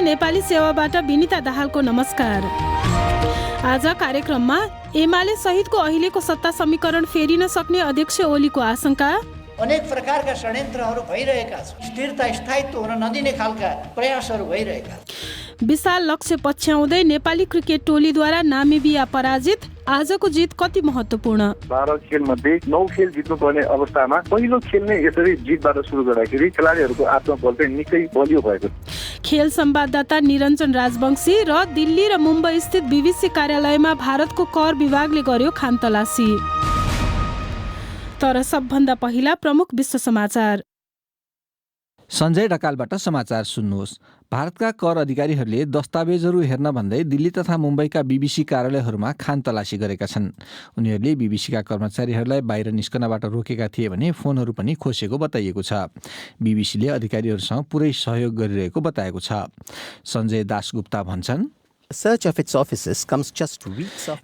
नेपाली सेवाबाट विनिता दाहालको नमस्कार। आज कार्यक्रममा एमाले सहितको अहिलेको सत्ता समीकरण फेरिन सक्ने अध्यक्ष ओलीको आशंका, अनेक प्रकारका षड्यन्त्रहरू भइरहेका छन्, स्थिरता स्थायित्व हुन नदिने खालका प्रयासहरू भइरहेका छन्। विशाल लक्ष्य पछ्याउँदै नेपाली क्रिकेट टोलीद्वारा नामिबिया पराजित, आजको जित कति महत्त्वपूर्ण? 12 खेलमध्ये 9 खेल जित्नुपर्ने अवस्थामा पहिलो खेल नै यसरी जितबाट सुरु गर्दाखेरि खेलाडीहरूको आत्मबल चाहिँ निकै बलियो भएको। खेल संवाददाता निरञ्जन राजवंशी र दिल्ली र मुम्बई स्थित बीबीसी कार्यालयमा भारतको कर विभागले गर्यो खानतलासी। तर सबभन्दा पहिला प्रमुख विश्व समाचार। सञ्जय ढकालबाट समाचार सुन्नुहोस्। भारतका कर अधिकारीहरूले दस्तावेजहरू हेर्न भन्दै दिल्ली तथा मुम्बईका बीबीसी कार्यालयहरूमा खानतलासी गरेका छन्। उनीहरूले बीबीसीका कर्मचारीहरूलाई बाहिर निस्कनबाट रोकेका थिए भने फोनहरू पनि खोसेको बताइएको छ। बीबीसीले अधिकारीहरूसँग पुरै सहयोग गरिरहेको बताएको छ। सञ्जय दासगुप्ता भन्छन्,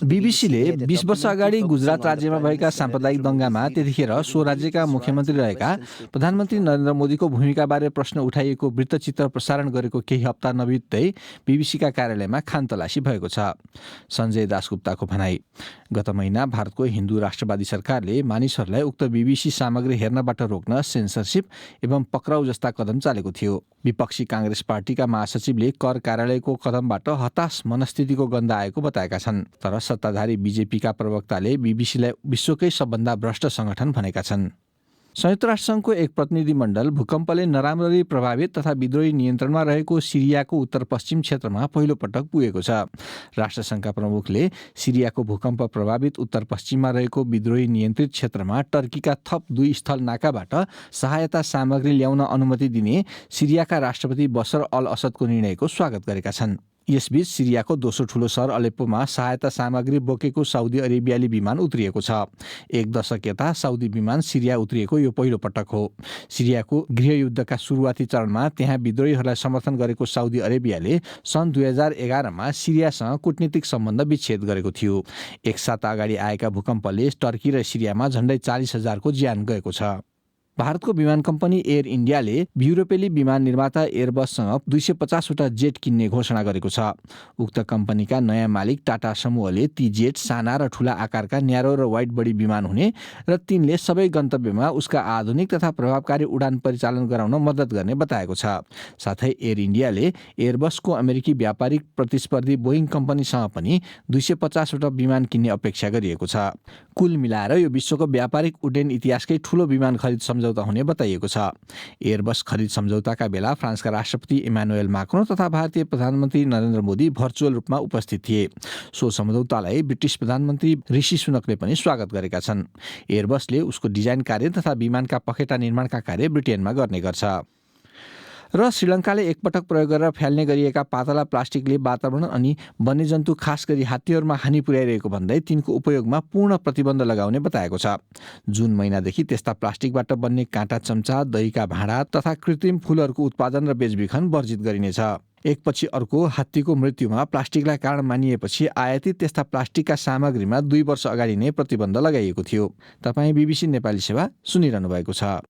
बीबीसीले 20 वर्ष अगाडि गुजरात राज्यमा भएका साम्प्रदायिक दङ्गामा त्यतिखेर सो राज्यका मुख्यमन्त्री रहेका प्रधानमन्त्री नरेन्द्र मोदीको भूमिकाबारे प्रश्न उठाइएको वृत्तचित्र प्रसारण गरेको केही हप्ता नबित्दै बीबीसीका कार्यालयमा खानतलासी भएको छ। सञ्जय दासगुप्ताको भनाई, गत महिना भारतको हिन्दू राष्ट्रवादी सरकारले मानिसहरूलाई उक्त बीबीसी सामग्री हेर्नबाट रोक्न सेन्सरसिप एवं पक्राउ जस्ता कदम चालेको थियो। विपक्षी काङ्ग्रेस पार्टीका महासचिवले कर कार्यालयको कदमबाट हताश मनस्थितिको गन्ध आएको बताएका छन्। तर सत्ताधारी बीजेपीका प्रवक्ताले बीबीसीलाई विश्वकै सबभन्दा भ्रष्ट सङ्गठन भनेका छन्। संयुक्त राष्ट्रसङ्घको एक प्रतिनिधिमण्डल भूकम्पले नराम्ररी प्रभावित तथा विद्रोही नियन्त्रणमा रहेको सिरियाको उत्तर पश्चिम क्षेत्रमा पहिलो पटक पुगेको छ। राष्ट्रसङ्घका प्रमुखले सिरियाको भूकम्प प्रभावित उत्तर पश्चिममा रहेको विद्रोही नियन्त्रित क्षेत्रमा टर्कीका थप 2 स्थल नाकाबाट सहायता सामग्री ल्याउन अनुमति दिने सिरियाका राष्ट्रपति बशर अल असदको निर्णयको स्वागत गरेका छन्। यसबीच सिरियाको दोस्रो ठूलो सहर अलेप्पोमा सहायता सामग्री बोकेको साउदी अरेबियाली विमान उत्रिएको छ। 1 दशक यता साउदी विमान सिरिया उत्रिएको यो पहिलो पटक हो। सिरियाको गृहयुद्धका सुरुवाती चरणमा त्यहाँ विद्रोहीहरूलाई समर्थन गरेको साउदी अरेबियाले सन् 2011मा सिरियासँग कूटनीतिक सम्बन्ध विच्छेद गरेको थियो। एक साता अगाडि आएका भूकम्पले टर्की र सिरियामा झण्डै 40,000को ज्यान गएको छ। भारतको विमान कम्पनी एयर इन्डियाले युरोपेली विमान निर्माता एयरबससँग 250 वटा जेट किन्ने घोषणा गरेको छ। उक्त कम्पनीका नयाँ मालिक टाटा समूहले ती जेट साना र ठूला आकारका न्यारो र वाइड बडी विमान हुने र तिनले सबै गन्तव्यमा उसका आधुनिक तथा प्रभावकारी उडान परिचालन गराउन मद्दत गर्ने बताएको छ। साथै एयर इन्डियाले एयरबसको अमेरिकी व्यापारिक प्रतिस्पर्धी बोइङ कम्पनीसँग पनि 250 वटा विमान किन्ने अपेक्षा गरिएको छ। कुल मिलाएर यो विश्वको व्यापारिक उड्डयन इतिहासकै ठूलो विमान खरिद सम्झौता हुने बताइएको छ। एयरबस खरिद सम्झौताका बेला फ्रान्सका राष्ट्रपति इमानुएल माक्रोन तथा भारतीय प्रधानमन्त्री नरेन्द्र मोदी भर्चुअल रूपमा उपस्थित थिए। सो सम्झौतालाई ब्रिटिस प्रधानमन्त्री ऋषि सुनकले पनि स्वागत गरेका छन्। एयरबसले उसको डिजाइन कार्य तथा विमानका पखेटा निर्माणका कार्य ब्रिटेनमा गर्ने गर्छ। र श्रीलङ्काले एकपटक प्रयोग गरेर फ्याल्ने गरिएका पातला प्लास्टिकले वातावरण अनि वन्यजन्तु खास गरी हात्तीहरूमा हानि पुर्याइरहेको भन्दै तिनको उपयोगमा पूर्ण प्रतिबन्ध लगाउने बताएको छ। जुन महिनादेखि त्यस्ता प्लास्टिकबाट बन्ने काँटा चम्चा, दहीका भाँडा तथा कृत्रिम फूलहरूको उत्पादन र बेचबिखन वर्जित गरिनेछ। एकपछि अर्को हात्तीको मृत्युमा प्लास्टिकलाई कारण मानिएपछि आयातित त्यस्ता प्लास्टिकका सामग्रीमा 2 वर्ष अगाडि नै प्रतिबन्ध लगाइएको थियो। तपाईँ बीबीसी नेपाली सेवा सुनिरहनु भएको छ।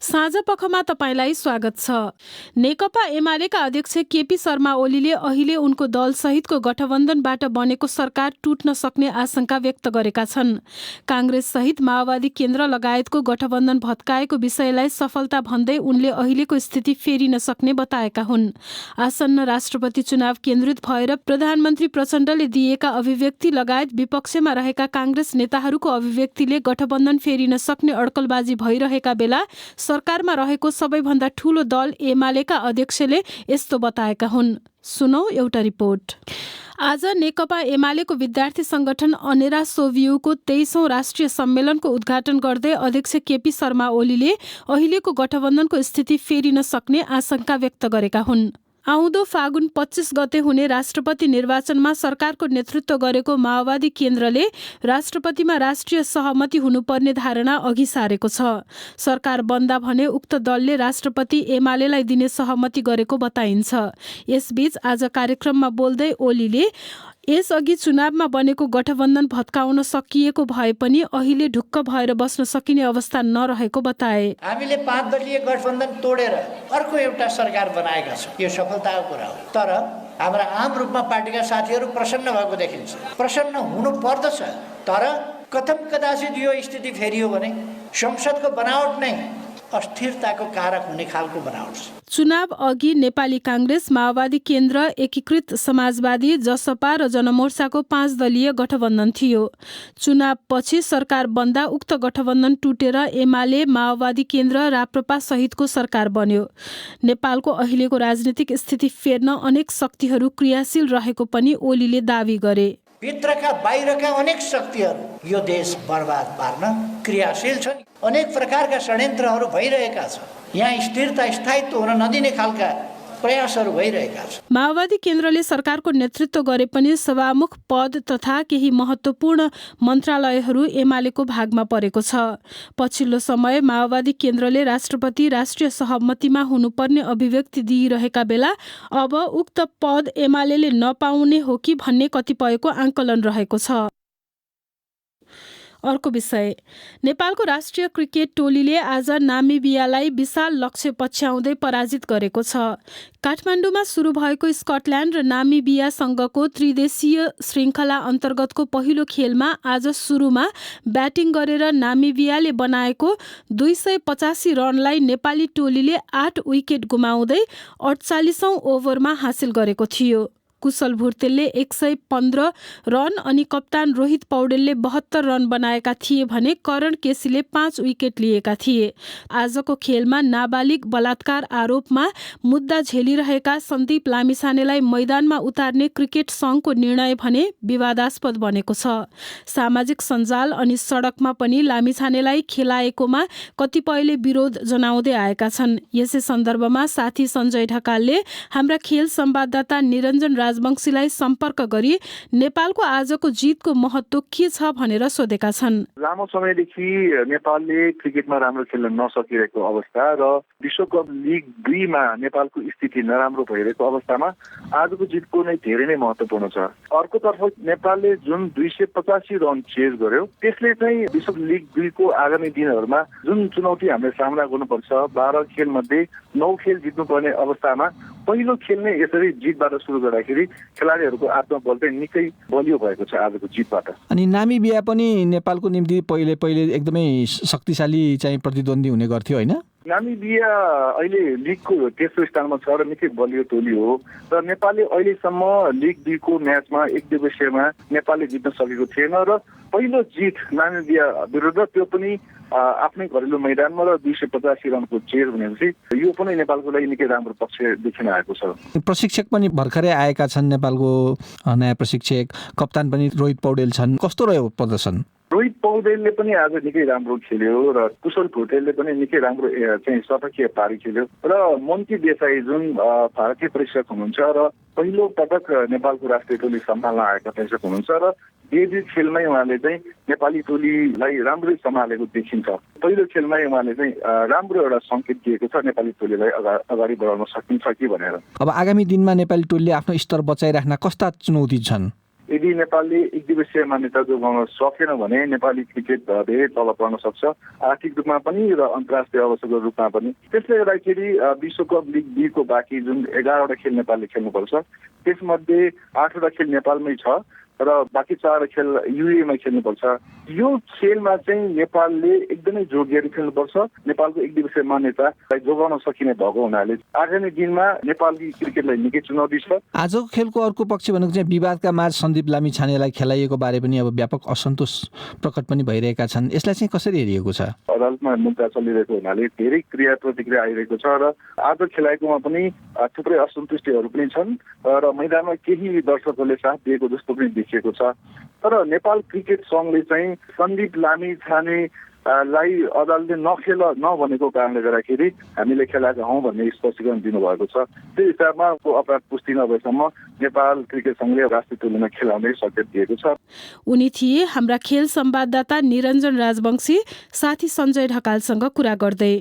साँझ पखमा तपाईलाई स्वागत छ। नेकपा एमालेका अध्यक्ष केपी शर्मा ओलीले अहिले उनको दल सहितको गठबन्धनबाट बनेको सरकार टुट्न सक्ने आशंका व्यक्त गरेका छन्। काङ्ग्रेस सहित माओवादी केन्द्र लगायतको गठबन्धन भत्काएको विषयलाई सफलता भन्दै उनले अहिलेको स्थिति फेरिन सक्ने बताएका हुन्। आसन्न राष्ट्रपति चुनाव केन्द्रित भएर प्रधानमन्त्री प्रचण्डले दिएका अभिव्यक्ति लगायत विपक्षमा रहेका काङ्ग्रेस नेताहरूको अभिव्यक्तिले गठबन्धन फेरिन सक्ने अड्कलबाजी भइरहेका बेला सरकारमा रहेको सबैभन्दा ठूलो दल एमालेका अध्यक्षले यस्तो बताएका हुन्। सुनौ एउटा रिपोर्ट। आज नेकपा एमालेको विद्यार्थी संगठन अनेरा सोभियुको 23औं राष्ट्रिय सम्मेलनको उद्घाटन गर्दै अध्यक्ष केपी शर्मा ओलीले अहिलेको गठबन्धनको स्थिति फेरिन सक्ने आशंका व्यक्त गरेका हुन्। आउँदो फागुन 25 गते हुने राष्ट्रपति निर्वाचनमा सरकारको नेतृत्व गरेको माओवादी केन्द्रले राष्ट्रपतिमा राष्ट्रिय सहमति हुनुपर्ने धारणा अघि सारेको छ। सरकार बन्दा भने उक्त दलले राष्ट्रपति एमालेलाई दिने सहमति गरेको बताइन्छ। यसबीच आज कार्यक्रममा बोल्दै ओलीले यसअघि चुनावमा बनेको गठबन्धन भत्काउन सकिएको भए पनि अहिले ढुक्क भएर बस्न सकिने अवस्था नरहेको बताए। हामीले 5 दलीय गठबन्धन तोडेर अर्को एउटा सरकार बनाएका छौँ, यो सफलताको कुरा हो। तर हाम्रा आम रूपमा पार्टीका साथीहरू प्रसन्न भएको देखिन्छ। प्रसन्न हुनु पर्दछ, तर कथम कदाचित यो स्थिति फेरियो भने संसदको बनावट नै अस्थिरताको कारक हुने खालको बनावट छ। चुनाव अघि नेपाली कांग्रेस, माओवादी केन्द्र, एकीकृत समाजवादी, जसपा र जनमोर्चाको 5 दलीय गठबन्धन थियो। चुनाव पछि सरकार बन्दा उक्त गठबन्धन टुटेर एमाले, माओवादी केन्द्र, राप्रपा सहितको सरकार बन्यो। नेपालको अहिलेको राजनीतिक स्थिति फेर्न अनेक शक्तिहरू क्रियाशील रहेको पनि ओलीले दावी गरे। भित्रका बाहिरका अनेक शक्तिहरू यो देश बर्बाद पार्न क्रियाशील छन्। अनेक प्रकारका षड्यन्त्रहरू भइरहेका छन्। यहाँ स्थिरता स्थायित्व हुन नदिने खालका प्रयासहरू भइरहेका छन्। माओवादी केन्द्रले सरकारको नेतृत्व गरे पनि सभामुख पद तथा केही महत्त्वपूर्ण मन्त्रालयहरू एमालेको भागमा परेको छ। पछिल्लो समय माओवादी केन्द्रले राष्ट्रपति राष्ट्रिय सहमतिमा हुनुपर्ने अभिव्यक्ति दिइरहेका बेला अब उक्त पद एमालेले नपाउने हो कि भन्ने कतिपयको आंकलन रहेको छ। अर्को विषय, नेपालको राष्ट्रिय क्रिकेट टोलीले आज नामिबियालाई विशाल लक्ष्य पछ्याउँदै पराजित गरेको छ। काठमाडौँमा सुरु भएको स्कटल्यान्ड र नामिबियासँगको त्रिदेशीय श्रृङ्खला अन्तर्गतको पहिलो खेलमा आज सुरुमा ब्याटिङ गरेर नामिबियाले बनाएको 285 रनलाई नेपाली टोलीले 8 विकेट गुमाउँदै 48औं ओभरमा हासिल गरेको थियो। कुशल भुर्तेलले 115 रन अनि कप्तान रोहित पौडेलले 72 रन बनाएका थिए भने करण केसीले 5 विकेट लिएका थिए। आजको खेलमा नाबालिग बलात्कार आरोपमा मुद्दा झेलिरहेका सन्दीप लामिछानेलाई मैदानमा उतार्ने क्रिकेट सङ्घको निर्णय भने विवादास्पद बनेको छ। सामाजिक सञ्जाल अनि सडकमा पनि लामिछानेलाई खेलाएकोमा कतिपयले विरोध जनाउँदै आएका छन्। यसै सन्दर्भमा साथी सञ्जय ढकालले हाम्रा खेल संवाददाता निरञ्जन राजवंशीलाई सम्पर्क गरी नेपालको आजको जितको महत्त्व के छ भनेर सोधेका छन्। लामो समयदेखि नेपालले क्रिकेटमा राम्रो खेल्न नसकिरहेको अवस्था र विश्वकप लिग 2 मा नेपालको स्थिति नराम्रो भइरहेको अवस्थामा आजको जितको नै धेरै नै महत्त्वपूर्ण छ। अर्कोतर्फ नेपालले जुन 285 रन चेज गर्यो त्यसले चाहिँ विश्व लिग 2 को आगामी दिनहरूमा जुन चुनौती हामीले सामना गर्नुपर्छ, 12 खेल मध्ये 9 खेल जित्नुपर्ने अवस्थामा पहिलो खेल नै यसरी जितबाट सुरु गर्दाखेरि खेलाडीहरूको आत्मबल चाहिँ निकै बलियो भएको छ आजको जितबाट। अनि नामिबिया पनि नेपालको निम्ति पहिले एकदमै शक्तिशाली चाहिँ प्रतिद्वन्दी हुने गर्थ्यो होइन? नामिबिया अहिले लिगको तेस्रो स्थानमा छ र निकै बलियो टोली हो र नेपालले अहिलेसम्म लिग 2 को म्याचमा एक दिवसीयमा नेपालले जित्न सकेको थिएन र पहिलो जित नामिबिया विरुद्ध, त्यो पनि आफ्नै घरेलु मैदानमा र 285 रनको चेज भनेपछि यो पनि नेपालको लागि निकै राम्रो पक्ष देखिन आएको छ। प्रशिक्षक पनि भर्खरै आएका छन्, नेपालको नयाँ प्रशिक्षक, कप्तान पनि रोहित पौडेल छन्। कस्तो रह्यो प्रदर्शन? रोहित पौडेलले पनि आज निकै राम्रो खेल्यो र कुशल भुटेलले पनि निकै राम्रो चाहिँ शतकीय पारी खेल्यो र मन्ती देसाई जुन भारतीय प्रशिक्षक हुनुहुन्छ र पहिलो पटक नेपालको राष्ट्रिय टोली सम्हाल्न आएका प्रशिक्षक हुनुहुन्छ र डेब्यू खेलमै उहाँले चाहिँ नेपाली टोलीलाई राम्रै सम्हालेको देखिन्छ। पहिलो खेलमै उहाँले चाहिँ राम्रो एउटा सङ्केत दिएको छ नेपाली टोलीलाई अगाडि बढाउन सकिन्छ कि भनेर। अब आगामी दिनमा नेपाली टोलीले आफ्नो स्तर बचाइराख्न कस्ता चुनौती छन्? यदि नेपालले एक दिवसीय मान्यता जोगाउन सकेन भने नेपाली क्रिकेट धेरै तल पर्न सक्छ, आर्थिक रूपमा पनि र अन्तर्राष्ट्रिय अवसरको रूपमा पनि। त्यसले गर्दाखेरि विश्वकप लिग 2 को बाँकी जुन 11वटा खेल नेपालले खेल्नुपर्छ त्यसमध्ये 8वटा खेल नेपालमै छ र बाँकी 4 खेल युएमा खेल्नुपर्छ। यो खेलमा चाहिँ नेपालले एकदमै जोड दिएर खेल्नुपर्छ। नेपालको एक दिवसीय मान्यतालाई जोगाउन सकिने भएको हुनाले आगामी दिनमा नेपाली क्रिकेटलाई निकै चुनौती छ। आजको खेलको अर्को पक्ष भनेको चाहिँ विवादका माझ सन्दीप लामिछानेलाई खेलाइएको बारे पनि अब व्यापक असन्तोष प्रकट पनि भइरहेका छन्। यसलाई चाहिँ कसरी हेरिएको छ? अदालतमा मुद्दा चलिरहेको हुनाले धेरै क्रिया प्रतिक्रिया आइरहेको छ र आज खेलाएकोमा पनि थुप्रै असन्तुष्टिहरू पनि छन् र मैदानमा केही दर्शकहरूले साथ दिएको जस्तो पनि देखिएको छ। तर नेपाल क्रिकेट सङ्घले चाहिँ सन्दीप लामिछानेलाई अदालतले नभनेको कारणले गर्दाखेरि हामीले खेलाएका हौँ भन्ने स्पष्टीकरण दिनुभएको छ। त्यो हिसाबमा अपराध पुष्टि नभएसम्म नेपाल क्रिकेट सङ्घले राष्ट्रिय टोलीमा खेलाउने सङ्केत दिएको छ। उनी थिए हाम्रा खेल संवाददाता निरञ्जन राजवंशी साथी सञ्जय ढकालसँग कुरा गर्दै।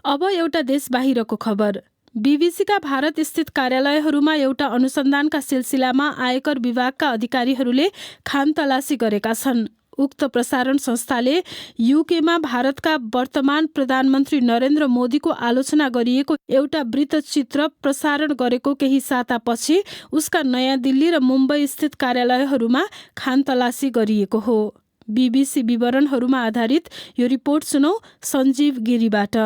अब एउटा देश बाहिरको खबर। बीबीसीका भारत स्थित कार्यालयहरूमा एउटा अनुसन्धानका सिलसिलामा आयकर विभागका अधिकारीहरूले खानतलासी गरेका छन्। उक्त प्रसारण संस्थाले युकेमा भारतका वर्तमान प्रधानमन्त्री नरेन्द्र मोदीको आलोचना गरिएको एउटा वृत्तचित्र प्रसारण गरेको केही सातापछि उसका नयाँ दिल्ली र मुम्बई स्थित कार्यालयहरूमा खानतलासी गरिएको हो। बीबीसी विवरणहरूमा आधारित यो रिपोर्ट सुनौ सञ्जीव गिरीबाट।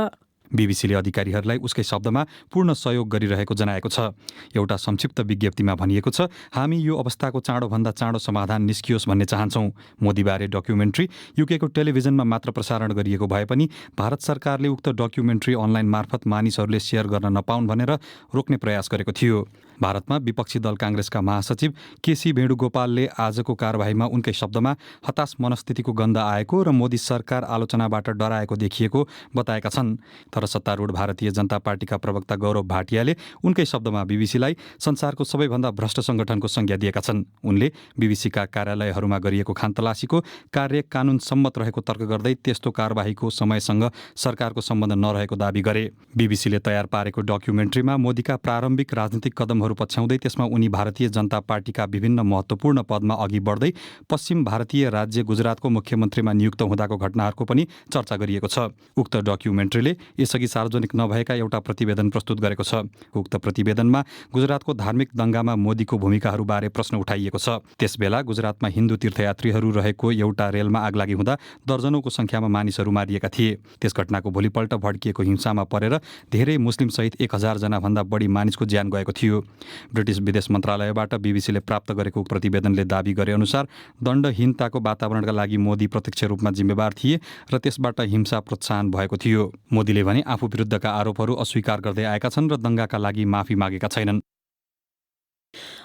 बीबीसीले अधिकारीहरूलाई उसकै शब्दमा पूर्ण सहयोग गरिरहेको जनाएको छ। एउटा संक्षिप्त विज्ञप्तिमा भनिएको छ, हामी यो अवस्थाको चाँडोभन्दा चाँडो समाधान निस्कियोस् भन्ने चाहन्छौँ। मोदीबारे डकुमेन्ट्री युकेको टेलिभिजनमा मात्र प्रसारण गरिएको भए पनि भारत सरकारले उक्त डकुमेन्ट्री अनलाइन मार्फत मानिसहरूले सेयर गर्न नपाउन् भनेर रोक्ने प्रयास गरेको थियो। भारतमा विपक्षी दल काङ्ग्रेसका महासचिव केसी वेणुगोपालले आजको कारबाहीमा उनकै शब्दमा हताश मनस्थितिको गन्ध आएको र मोदी सरकार आलोचनाबाट डराएको देखिएको बताएका छन्। तर सत्तारूढ भारतीय जनता पार्टीका प्रवक्ता गौरव भाटियाले उनकै शब्दमा बीबीसीलाई संसारको सबैभन्दा भ्रष्ट सङ्गठनको संज्ञा दिएका छन्। उनले बीबीसीका कार्यालयहरूमा गरिएको खानतलासीको कार्य कानुन सम्मत रहेको तर्क गर्दै त्यस्तो कारबाहीको समयसँग सरकारको सम्बन्ध नरहेको दावी गरे। बीबीसीले तयार पारेको डकुमेन्ट्रीमा मोदीका प्रारम्भिक राजनीतिक कदमहरू पछ्याउँदै त्यसमा उनी भारतीय जनता पार्टीका विभिन्न महत्त्वपूर्ण पदमा अघि बढ्दै पश्चिम भारतीय राज्य गुजरातको मुख्यमन्त्रीमा नियुक्त हुँदाको घटनाहरूको पनि चर्चा गरिएको छ। उक्त डकुमेन्ट्रीले यसअघि सार्वजनिक नभएका एउटा प्रतिवेदन प्रस्तुत गरेको छ। उक्त प्रतिवेदनमा गुजरातको धार्मिक दङ्गामा मोदीको भूमिकाहरूबारे प्रश्न उठाइएको छ। त्यसबेला गुजरातमा हिन्दू तीर्थयात्रीहरू रहेको एउटा रेलमा आगलागी हुँदा दर्जनौंको संख्यामा मानिसहरू मारिएका थिए। त्यस घटनाको भोलिपल्ट भड्किएको हिंसामा परेर धेरै मुस्लिम सहित 1000 जनाभन्दा बढी मानिसको ज्यान गएको थियो। ब्रिटिस विदेश मन्त्रालयबाट बीबीसीले प्राप्त गरेको प्रतिवेदनले दावी गरे अनुसार दण्डहीनताको वातावरणका लागि मोदी प्रत्यक्ष रूपमा जिम्मेवार थिए र त्यसबाट हिंसा प्रोत्साहन भएको थियो। मोदीले भने आफू विरुद्धका आरोपहरू अस्वीकार गर्दै आएका छन् र दङ्गाका लागि माफी मागेका छैनन्।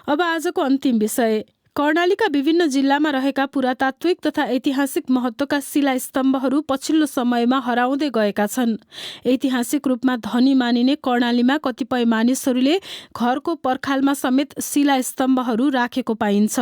अब आजको अन्तिम विषय, कर्णालीका विभिन्न जिल्लामा रहेका पुरातात्विक तथा ऐतिहासिक महत्त्वका शिलास्तम्भहरू पछिल्लो समयमा हराउँदै गएका छन्। ऐतिहासिक रूपमा धनी मानिने कर्णालीमा कतिपय मानिसहरूले घरको पर्खालमा समेत शिलास्तम्भहरू राखेको पाइन्छ।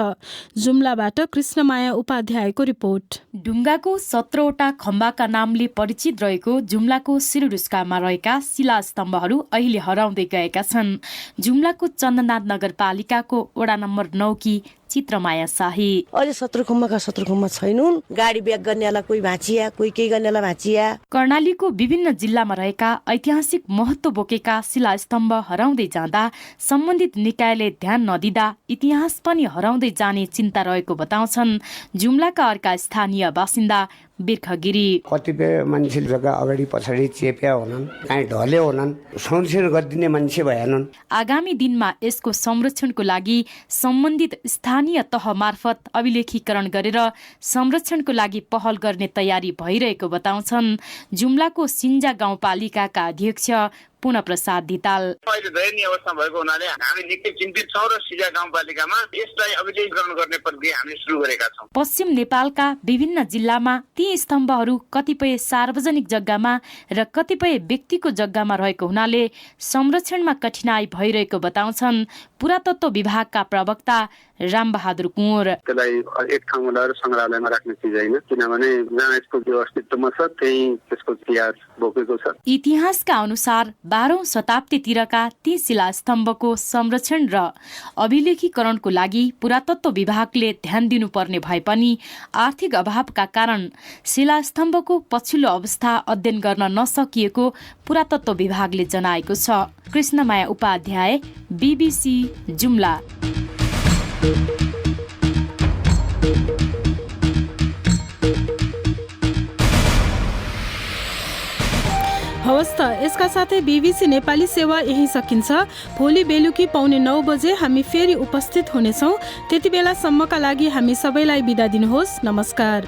जुम्लाबाट कृष्णमाया उपाध्यायको रिपोर्ट। ढुङ्गाको 17वटा खम्बाका नामले परिचित रहेको जुम्लाको सिरुडुस्कामा रहेका शिलास्तम्भहरू अहिले हराउँदै गएका छन्। जुम्लाको चन्दनाथ नगरपालिकाको वडा नम्बर 9 की चित्रमाया शाही। अहिले 17 खम्बा छैनन्। गाडी ब्याग गर्नेलाई कोही भाँचिया, कोही केही गर्नेलाई भाँचिया। कर्णालीको विभिन्न जिल्लामा रहेका ऐतिहासिक महत्त्व बोकेका शिलास्तम्भ हराउँदै जाँदा सम्बन्धित निकायले ध्यान नदिँदा इतिहास पनि हराउँदै जाने चिन्ता रहेको बताउँछन् जुम्लाका अर्का स्थानीय बासिन्दा बिर्खगिरी। कतिपय मान्छे जग्गा अगाडि पछाडि चेप्या होलान्, काहीँ ढले होलान्, संरक्षण गरिदिने मान्छे भएनन्। आगामी दिनमा यसको संरक्षणको लागि सम्बन्धित स्थानीय तह मार्फत अभिलेखीकरण गरेर संरक्षणको लागि पहल गर्ने तयारी भइरहेको बताउँछन् जुम्लाको सिन्जा गाउँपालिकाका अध्यक्ष पुनः प्रसाद धिताल। अहिले दयनीय अवस्था भएको हुनाले हामी निकै चिन्तित छौँ र सिजा गाउँपालिकामा यसलाई अभिलेखीकरण गर्ने प्रक्रिया हामीले सुरु गरेका छौँ। पश्चिम नेपालका विभिन्न जिल्लामा ती स्तम्भहरू कतिपय सार्वजनिक जग्गामा र कतिपय व्यक्तिको जग्गामा रहेको हुनाले संरक्षणमा कठिनाई भइरहेको बताउँछन् पुरातत्व विभागका प्रवक्ता रामबहादुर कुँवर। त्यसलाई एक ठाउँमा ल्याएर सङ्ग्रहालयमा राख्ने चिज होइन, किनभने जहाँ यसको जो अस्तित्वमा छ त्यही त्यसको इतिहास बोकेको छ। इतिहासका अनुसार 12औं शताब्दीतिरका ती शिलास्तम्भको संरक्षण र अभिलेखीकरणको लागि पुरातत्व विभागले ध्यान दिनुपर्ने भए पनि आर्थिक अभावका कारण शिलास्तम्भको पछिल्लो अवस्था अध्ययन गर्न नसकिएको पुरातत्व विभागले जनाएको छ। कृष्णमाया उपाध्याय, बीबीसी जुम्ला। हवस् त, यसका साथै बीबीसी नेपाली सेवा यही सकिन्छ। भोलि बेलुकी 9:15 बजे हामी फेरि उपस्थित हुनेछौँ। त्यति बेलासम्मका लागि हामी सबैलाई बिदा दिनुहोस्। नमस्कार।